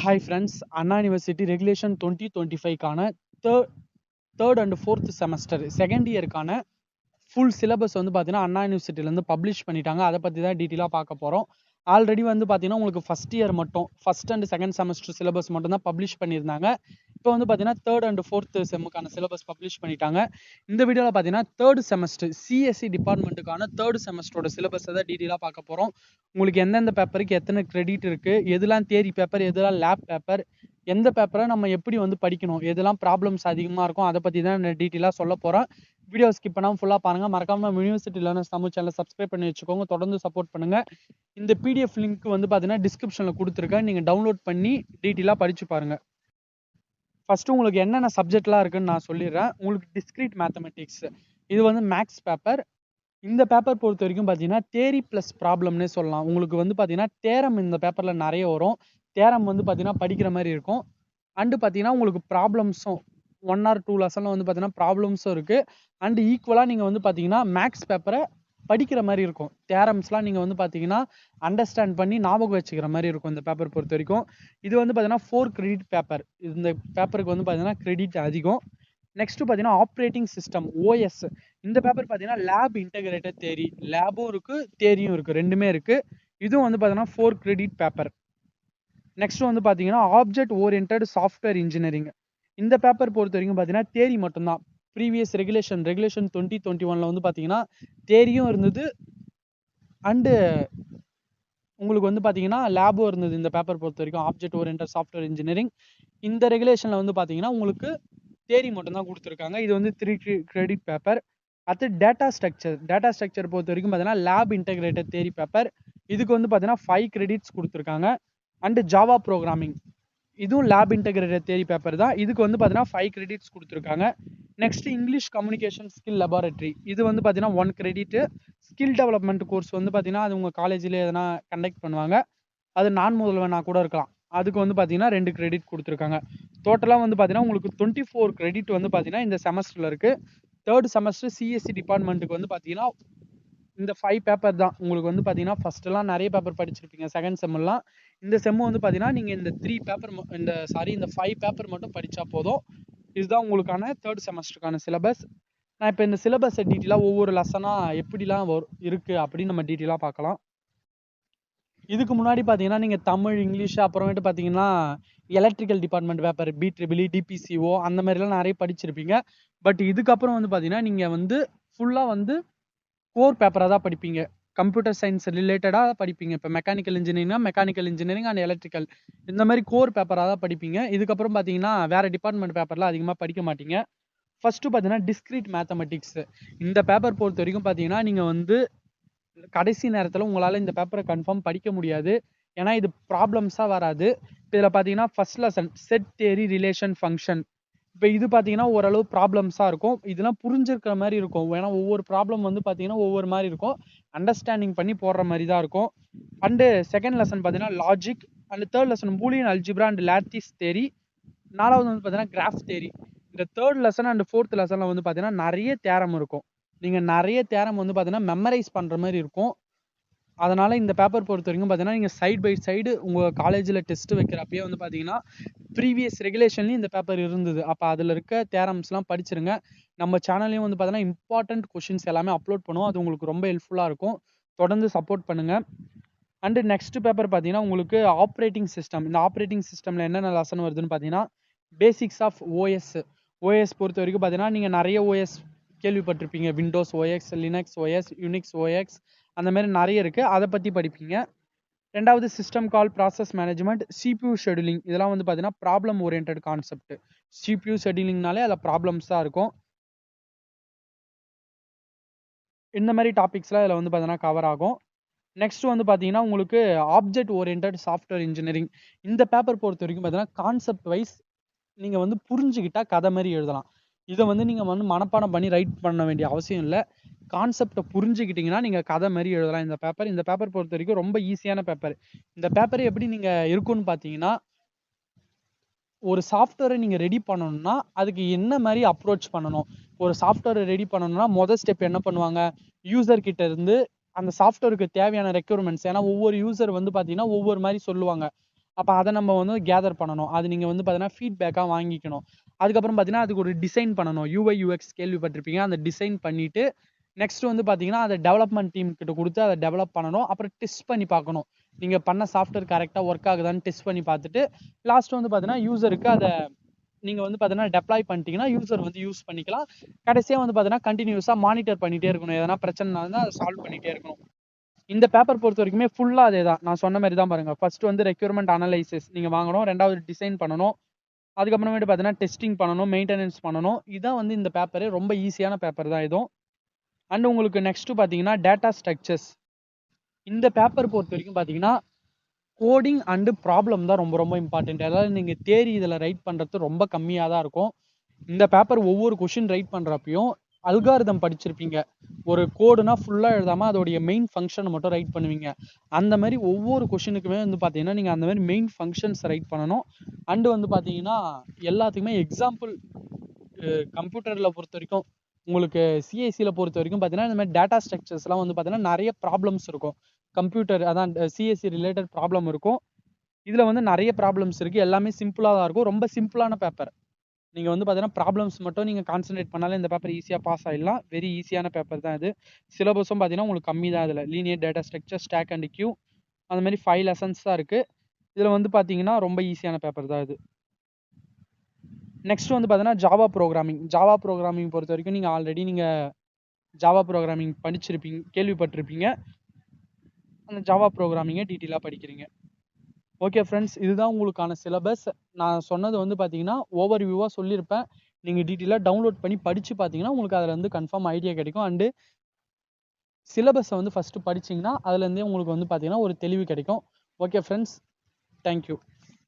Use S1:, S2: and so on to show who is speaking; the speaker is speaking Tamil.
S1: Hi friends, Anna University Regulation 2025 கான third and fourth semester second year கான full syllabus வந்து பார்த்தீங்கன்னா அண்ணா யூனிவர்சிட்டிலேருந்து பப்ளிஷ் பண்ணிட்டாங்க. அதை பற்றி தான் டீட்டெயிலாக பார்க்க போகிறோம். ஆல்ரெடி வந்து பார்த்தீங்கன்னா உங்களுக்கு ஃபஸ்ட் இயர் மட்டும் first and second semester syllabus மட்டும் தான் பப்ளிஷ் பண்ணியிருந்தாங்க. இப்போ வந்து பார்த்தீங்கன்னா தேர்ட் அண்ட் ஃபோர்த் செம்முக்கான சிலபஸ் பப்ளிஷ் பண்ணிட்டாங்க. இந்த வீடியோவில் பார்த்தீங்கன்னா தேர்ட் செமஸ்டர் சிஎஸ்சி டிபார்ட்மெண்ட்டுக்கான தேர்ட் செமஸ்டரோட சிலபஸை தான் டீட்டெயிலாக பார்க்க போகிறோம். உங்களுக்கு எந்தெந்த பேப்பருக்கு எத்தனை கிரெடிட் இருக்குது, எதெல்லாம் தியரி பேப்பர், எதெல்லாம் லேப் பேப்பர், எந்த பேப்பரை நம்ம எப்படி வந்து படிக்கணும், எதெல்லாம் ப்ராப்ளம்ஸ் அதிகமாக இருக்கும், அதை பற்றி தான் டீட்டெயிலாக சொல்ல போகிறேன். வீடியோ ஸ்கிப் பண்ணாமல் ஃபுல்லாக பாருங்கள். மறக்காம யூனிவர்சிட்டி லேர்னர்ஸ் தமிழ் சேனலை சப்ஸ்கிரைப் பண்ணி வச்சுக்கோங்க. தொடர்ந்து சப்போர்ட் பண்ணுங்கள். இந்த பிடிஎஃப் லிங்க் வந்து பார்த்தீங்கன்னா டிஸ்கிரிப்ஷனில் கொடுத்துருக்கேன். நீங்கள் டவுன்லோட் பண்ணி டீட்டெயிலாக படித்து பாருங்கள். ஃபஸ்ட்டு உங்களுக்கு என்னென்ன சப்ஜெக்ட்லாம் இருக்குன்னு நான் சொல்லிடுறேன். உங்களுக்கு டிஸ்கிரீட் மேத்தமெட்டிக்ஸ், இது வந்து மேக்ஸ் பேப்பர். இந்த பேப்பர் பொறுத்த வரைக்கும் பார்த்தீங்கன்னா தேரி ப்ளஸ் ப்ராப்ளம்னே சொல்லலாம். உங்களுக்கு வந்து பார்த்தீங்கன்னா தேரம் இந்த பேப்பரில் நிறைய வரும். தேரம் வந்து பார்த்தீங்கன்னா படிக்கிற மாதிரி இருக்கும். அண்டு பார்த்தீங்கன்னா உங்களுக்கு ப்ராப்ளம்ஸும் 1 or 2 லெசனில் வந்து பார்த்தீங்கன்னா ப்ராப்ளம்ஸும் இருக்குது. அண்டு ஈக்குவலாக நீங்கள் வந்து பார்த்தீங்கன்னா மேக்ஸ் பேப்பரை படிக்கிற மாதிரி இருக்கும். தேரம்ஸ்லாம் நீங்கள் வந்து பார்த்தீங்கன்னா அண்டர்ஸ்டாண்ட் பண்ணி ஞாபகம் வச்சுக்கிற மாதிரி இருக்கும் இந்த பேப்பர் பொறுத்த வரைக்கும். இது வந்து பார்த்தீங்கன்னா 4 கிரெடிட் பேப்பர். இந்த பேப்பருக்கு வந்து பார்த்தீங்கன்னா கிரெடிட் அதிகம். நெக்ஸ்ட் பார்த்தீங்கன்னா ஆப்ரேட்டிங் சிஸ்டம் ஓஎஸ். இந்த பேப்பர் பார்த்தீங்கன்னா லேப் இன்டகிரேட்டட் தேரி, லேபும் இருக்குது தேரியும் இருக்குது, ரெண்டுமே இருக்குது. இதுவும் வந்து பார்த்தீங்கன்னா 4 கிரெடிட் பேப்பர். நெக்ஸ்ட் வந்து பார்த்தீங்கன்னா ஆப்ஜெக்ட் ஓரியன்டட் சாஃப்ட்வேர் இன்ஜினியரிங். இந்த பேப்பர் பொறுத்த வரைக்கும் பார்த்தீங்கன்னா தேரி மட்டும்தான். ப்ரீவியஸ் ரெகுலேஷன் 2021 வந்து பார்த்தீங்கன்னா தேரியும் இருந்தது அண்டு உங்களுக்கு வந்து பார்த்தீங்கன்னா லேபும் இருந்தது. இந்த பேப்பர் பொறுத்த வரைக்கும் ஆப்ஜெக்ட் ஓரியன்டட் சாஃப்ட்வேர் இன்ஜினியரிங். இந்த ரெகுலேஷனில் வந்து பார்த்தீங்கன்னா உங்களுக்கு தேரி மட்டும்தான் கொடுத்துருக்காங்க. இது வந்து 3 கிரெடிட் பேப்பர். அடுத்து டேட்டா ஸ்ட்ரக்சர் பொறுத்த வரைக்கும் பார்த்தீங்கன்னா லேப் இன்டகிரேட்டட் தேரி பேப்பர். இதுக்கு வந்து பார்த்தீங்கன்னா 5 கிரெடிட்ஸ் கொடுத்துருக்காங்க. அண்டு ஜாவா ப்ரோக்ராமிங், இதுவும் லேப் இன்டகிரேட்டட் தேரி பேப்பர் தான். இதுக்கு வந்து பார்த்தீங்கன்னா 5 கிரெடிட்ஸ் கொடுத்துருக்காங்க. Next English communication skill laboratory, இது வந்து பார்த்தீங்கன்னா 1 கிரெடிட். ஸ்கில் டெவலப்மெண்ட் கோர்ஸ் வந்து பார்த்தீங்கன்னா அது உங்கள் காலேஜில் எதனா கண்டக்ட் பண்ணுவாங்க. அது நான் முதல்வனா கூட இருக்கலாம். அதுக்கு வந்து பார்த்தீங்கன்னா 2 கிரெடிட் கொடுத்துருக்காங்க. டோட்டலாக வந்து பார்த்தீங்கன்னா உங்களுக்கு 24 கிரெடிட் வந்து பார்த்தீங்கன்னா இந்த செமஸ்டரில் இருக்குது. தேர்ட் செமஸ்டர் சிஎஸ்சி டிபார்ட்மெண்ட்டுக்கு வந்து பார்த்தீங்கன்னா இந்த 5 பேப்பர் தான். உங்களுக்கு வந்து பார்த்தீங்கன்னா ஃபர்ஸ்ட்லாம் நிறைய பேப்பர் படிச்சிருப்பீங்க செகண்ட் செம்மெல்லாம். இந்த செம்மு வந்து பார்த்தீங்கன்னா நீங்கள் இந்த 3 பேப்பர் இந்த 5 பேப்பர் மட்டும் படித்தா போதும். இதுதான் உங்களுக்கான தேர்ட் செமஸ்டருக்கான சிலபஸ். நான் இப்போ இந்த சிலபஸை டீட்டெயிலாக ஒவ்வொரு லெசனாக எப்படிலாம் இருக்குது அப்படின்னு நம்ம டீட்டெயிலாக பார்க்கலாம். இதுக்கு முன்னாடி பார்த்தீங்கன்னா நீங்கள் தமிழ், இங்கிலீஷ், அப்புறமேட்டு பார்த்தீங்கன்னா எலக்ட்ரிக்கல் டிபார்ட்மெண்ட் பேப்பர் பிஇஇ, டிபிசிஓ அந்த மாதிரிலாம் நிறைய படிச்சிருப்பீங்க. பட் இதுக்கப்புறம் வந்து பார்த்தீங்கன்னா நீங்கள் வந்து ஃபுல்லாக வந்து கோர் பேப்பராக தான் படிப்பீங்க. கம்ப்யூட்டர் சயின்ஸ் ரிலேட்டடாக படிப்பீங்க. இப்போ மெக்கானிக்கல் இன்ஜினியரிங்னா மெக்கானிக்கல் இன்ஜினியரிங் அண்ட் எலக்ட்ரிக்கல், இந்த மாதிரி கோர் பேப்பராக தான் படிப்பீங்க. இதுக்கப்புறம் பார்த்தீங்கன்னா வேறு டிபார்ட்மெண்ட் பேப்பர்லாம் அதிகமாக படிக்க மாட்டீங்க. ஃபஸ்ட்டு பார்த்தீங்கன்னா டிஸ்கிரீட் மேத்தமெட்டிக்ஸ். இந்த பேப்பர் பொறுத்த வரைக்கும் பார்த்தீங்கன்னா நீங்கள் வந்து கடைசி நேரத்தில் உங்களால் இந்த பேப்பரை கன்ஃபார்ம் படிக்க முடியாது. ஏன்னா இது ப்ராப்ளம்ஸாக வராது. இப்போ இதில் பார்த்தீங்கன்னா ஃபர்ஸ்ட் லெசன் செட் தேரி ரிலேஷன் ஃபங்க்ஷன். இப்போ இது பார்த்தீங்கன்னா ஓரளவு ப்ராப்ளம்ஸாக இருக்கும். இதெல்லாம் புரிஞ்சிருக்கிற மாதிரி இருக்கும். ஏன்னா ஒவ்வொரு ப்ராப்ளம் வந்து பார்த்தீங்கன்னா ஒவ்வொரு மாதிரி இருக்கும். அண்டர்ஸ்டாண்டிங் பண்ணி போடுற மாதிரி தான் இருக்கும். அண்டு செகண்ட் லெசன் பார்த்தீங்கன்னா logic. And third lesson Boolean algebra and lattice theory. 4வது வந்து பார்த்தீங்கன்னா கிராஃப் தேரி. இந்த தேர்ட் லெசன் அண்ட் ஃபோர்த் லெசனில் வந்து பார்த்தீங்கன்னா நிறைய தேரம் இருக்கும். நீங்கள் நிறைய தேரம் வந்து பார்த்தீங்கன்னா மெமரைஸ் பண்ணுற மாதிரி இருக்கும். அதனால் இந்த பேப்பர் பொறுத்த வரைக்கும் பார்த்தீங்கன்னா நீங்கள் சைட் பை சைடு உங்கள் காலேஜில் டெஸ்ட் வைக்கிறப்பயே வந்து பார்த்தீங்கன்னா ப்ரீவியஸ் ரெகுலேஷன்லேயும் இந்த பேப்பர் இருந்தது. அப்போ அதில் இருக்க தேரம்ஸ்லாம் படிச்சிருங்க. நம்ம சேனல்லையும் வந்து பார்த்தீங்கன்னா இம்பார்ட்டன்ட் கொஷின்ஸ் எல்லாமே அப்லோட் பண்ணுவோம். அது உங்களுக்கு ரொம்ப ஹெல்ப்ஃபுல்லாக இருக்கும். தொடர்ந்து சப்போர்ட் பண்ணுங்கள். அண்டு நெக்ஸ்ட் பேப்பர் பார்த்தீங்கன்னா உங்களுக்கு ஆப்ரேட்டிங் சிஸ்டம். இந்த ஆப்ரேட்டிங் சிஸ்டமில் என்னென்ன லெசன் வருதுன்னு பார்த்தீங்கன்னா பேசிக்ஸ் ஆஃப் ஓஎஸ். ஓஎஸ் பொறுத்த வரைக்கும் பார்த்தீங்கன்னா நீங்கள் நிறைய ஓஎஸ் கேள்விப்பட்டிருப்பீங்க. Windows OX, Linux OS, Unix OX, அந்த மாதிரி நிறைய இருக்குது. அதை பற்றி படிப்பீங்க. ரெண்டாவது system call process management, CPU scheduling. இதெல்லாம் வந்து பார்த்தீங்கன்னா ப்ராப்ளம் ஓரியன்ட் கான்செப்ட். சிபியூ ஷெடியூலிங்னாலே அதில் ப்ராப்ளம்ஸ் தான் இருக்கும். இந்த மாதிரி டாபிக்ஸ்லாம் இதில் வந்து பார்த்தீங்கன்னா கவர் ஆகும். நெக்ஸ்ட் வந்து பார்த்தீங்கன்னா உங்களுக்கு ஆப்ஜெக்ட் ஓரியன்ட் சாஃப்ட்வேர் இன்ஜினியரிங். இந்த பேப்பர் பொறுத்த வரைக்கும் பார்த்தீங்கன்னா கான்செப்ட் வைஸ் நீங்கள் வந்து புரிஞ்சுக்கிட்டா கதை மாதிரி எழுதலாம். இதை வந்து நீங்கள் வந்து மனப்பாடம் பண்ணி ரைட் பண்ண வேண்டிய அவசியம் இல்லை. கான்செப்டை புரிஞ்சுக்கிட்டிங்கன்னா நீங்கள் கதை மாதிரி எழுதலாம். இந்த பேப்பர் பொறுத்த வரைக்கும் ரொம்ப ஈஸியான பேப்பர். இந்த பேப்பர் எப்படி நீங்கள் இருக்குன்னு பார்த்தீங்கன்னா ஒரு சாஃப்ட்வேரை நீங்கள் ரெடி பண்ணணும்னா அதுக்கு என்ன மாதிரி அப்ரோச் பண்ணணும். ஒரு சாஃப்ட்வேரை ரெடி பண்ணணும்னா மொதல் ஸ்டெப் என்ன பண்ணுவாங்க, யூசர் கிட்ட இருந்து அந்த சாஃப்ட்வேருக்கு தேவையான ரெக்யர்மெண்ட்ஸ். ஏன்னா ஒவ்வொரு யூசர் வந்து பார்த்தீங்கன்னா ஒவ்வொரு மாதிரி சொல்லுவாங்க. அப்போ அதை நம்ம வந்து கேதர் பண்ணணும். அது நீங்கள் வந்து பார்த்தீங்கன்னா ஃபீட்பேக்காக வாங்கிக்கணும். அதுக்கப்புறம் பார்த்தீங்கன்னா அதுக்கு ஒரு டிசைன் பண்ணணும். யூஐ யூஎக்ஸ் கேள்விப்பட்டிருப்பீங்க. அந்த டிசைன் பண்ணிவிட்டு நெக்ஸ்ட் வந்து பார்த்தீங்கன்னா அதை டெவலப்மெண்ட் டீம் கிட்ட கொடுத்து அதை டெவலப் பண்ணணும். அப்புறம் டெஸ்ட் பண்ணி பார்க்கணும். நீங்கள் பண்ண சாஃப்ட்வேர் கரெக்டாக ஒர்க் ஆகுதான்னு டெஸ்ட் பண்ணி பார்த்துட்டு லாஸ்ட் வந்து பார்த்தீங்கன்னா யூசருக்கு அதை நீங்கள் வந்து பார்த்தீங்கன்னா டெப்ளாய் பண்ணிட்டீங்கன்னா யூசர் வந்து யூஸ் பண்ணிக்கலாம். கடைசியாக வந்து பார்த்தீங்கன்னா கண்டினியூஸாக மானிட்டர் பண்ணிகிட்டே இருக்கணும். எதனா பிரச்சனை இருந்தால் அதை சால்வ் பண்ணிகிட்டே இருக்கணும். இந்த பேப்பர் பொறுத்த வரைக்குமே ஃபுல்லாக அதே தான். நான் சொன்ன மாதிரி தான் பாருங்கள். ஃபர்ஸ்ட் வந்து ரெக்யூர்மெண்ட் அனலைசிஸ் நீங்கள் வாங்கணும். ரெண்டாவது டிசைன் பண்ணணும். அதுக்கப்புறமேட்டு பார்த்தீங்கன்னா டெஸ்டிங் பண்ணணும், மெயின்டெனன்ஸ் பண்ணணும். இதான் வந்து இந்த பேப்பரு. ரொம்ப ஈஸியான பேப்பர் தான் இதுவும். அண்ட் உங்களுக்கு நெக்ஸ்ட்டு பார்த்தீங்கன்னா டேட்டா ஸ்ட்ரக்சர்ஸ். இந்த பேப்பர் பொறுத்த வரைக்கும் பார்த்தீங்கன்னா கோடிங் அண்டு ப்ராப்ளம் தான் ரொம்ப ரொம்ப இம்பார்ட்டன்ட். அதாவது நீங்கள் தேரி இதில் ரைட் பண்ணுறது ரொம்ப கம்மியாக தான் இருக்கும். இந்த பேப்பர் ஒவ்வொரு கொஷின் ரைட் பண்ணுறப்பையும் அல்காரிதம் படிச்சிருப்பீங்க. ஒரு கோடுனா ஃபுல்லாக எழுதாமல் அதோடைய மெயின் ஃபங்க்ஷனை மட்டும் ரைட் பண்ணுவீங்க. அந்த மாதிரி ஒவ்வொரு கொஷினுக்குமே வந்து பார்த்தீங்கன்னா நீங்கள் அந்த மாதிரி மெயின் ஃபங்க்ஷன்ஸ் ரைட் பண்ணணும். அண்டு வந்து பார்த்தீங்கன்னா எல்லாத்துக்குமே எக்ஸாம்பிள் கம்ப்யூட்டரில் பொறுத்த வரைக்கும் உங்களுக்கு சிஎஸ்சியில் பொறுத்த வரைக்கும் பார்த்தீங்கன்னா இந்த மாதிரி டேட்டா ஸ்ட்ரக்சர்ஸ்லாம் வந்து பார்த்தீங்கன்னா நிறைய ப்ராப்ளம்ஸ் இருக்கும். கம்ப்யூட்டர் அதான் சிஎஸ்சி ரிலேட்டட் ப்ராப்ளம் இருக்கும். இதில் வந்து நிறைய ப்ராப்ளம்ஸ் இருக்குது. எல்லாமே சிம்பிளாக தான் இருக்கும். ரொம்ப சிம்பிளான பேப்பர். நீங்கள் வந்து பார்த்தீங்கன்னா ப்ராப்ளம்ஸ் மட்டும் நீங்கள் கான்சன்ட்ரேட் பண்ணாலே இந்த பேப்பர் ஈஸியாக பாஸ் ஆகிடலாம். வெரி ஈஸியான பேப்பர் தான் இது. சிலபஸும் பார்த்தீங்கன்னா உங்களுக்கு கம்மி தான். இதில் linear data structure, stack and queue அந்த மாதிரி 5 லெசன்ஸ் தான் இருக்குது. இதில் வந்து பார்த்தீங்கன்னா ரொம்ப ஈஸியான பேப்பர் தான் இது. நெக்ஸ்ட் வந்து பார்த்தீங்கன்னா ஜாவா ப்ரோக்ராமிங். ஜாவா ப்ரோக்ராமிங் பொறுத்த வரைக்கும் நீங்கள் ஆல்ரெடி நீங்கள் ஜாவா ப்ரோக்ராமிங் படிச்சிருப்பீங்க, கேள்விப்பட்டிருப்பீங்க. அந்த ஜாவா ப்ரோக்ராமிங்கை டீட்டெயிலாக படிக்கிறீங்க. ஓகே ஃப்ரெண்ட்ஸ், இதுதான் உங்களுக்கான சிலபஸ். நான் சொன்னது வந்து பார்த்தீங்கன்னா ஓவர் வியூவாக சொல்லியிருப்பேன். நீங்கள் டீட்டெயிலாக டவுன்லோட் பண்ணி படித்து பார்த்தீங்கன்னா உங்களுக்கு அதில் வந்து கன்ஃபார்ம் ஐடியா கிடைக்கும். அண்டு சிலபஸை வந்து ஃபஸ்ட்டு படிச்சிங்கன்னா அதுலேருந்தே உங்களுக்கு வந்து பார்த்தீங்கன்னா ஒரு தெளிவு கிடைக்கும். Okay friends, thank you.